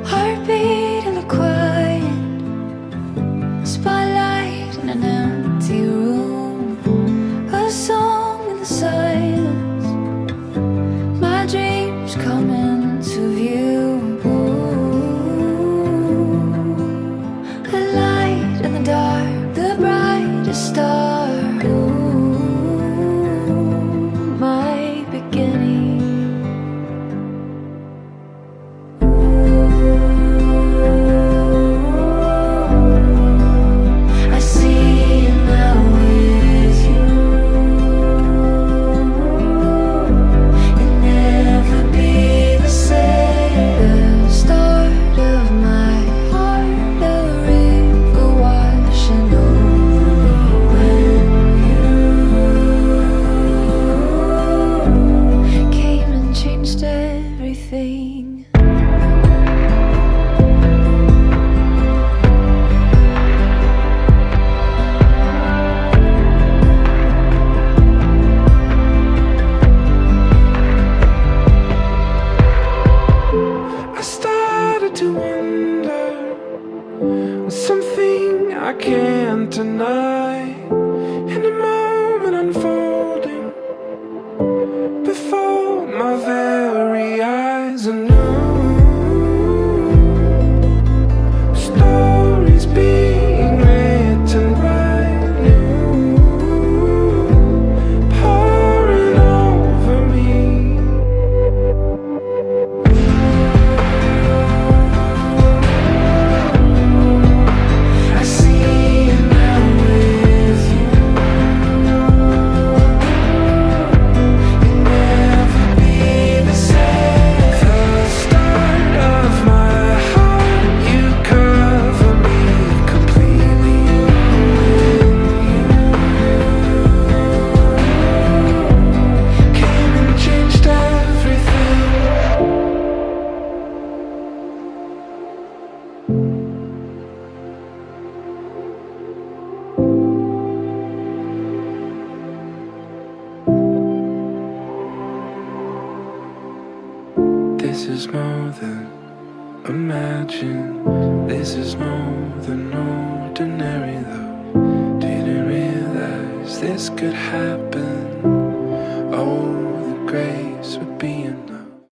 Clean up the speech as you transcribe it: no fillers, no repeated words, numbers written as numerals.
Heartbeat in the quiet, spotlight in an empty room, a song in the silence, my dreams come into view. A light in the dark, the brightest star. My beginning. Everything. I started to wonder, something I can't deny, in a moment unfolding before my very eyes. A new stories being written brand new, pouring over me. I see it now with you. You'll never be the same. The start of my heart, you cover me completely. Came and changed everything. This is more than imagine. This is more than ordinary, though. Didn't realize this could happen. Oh, the grace would be enough.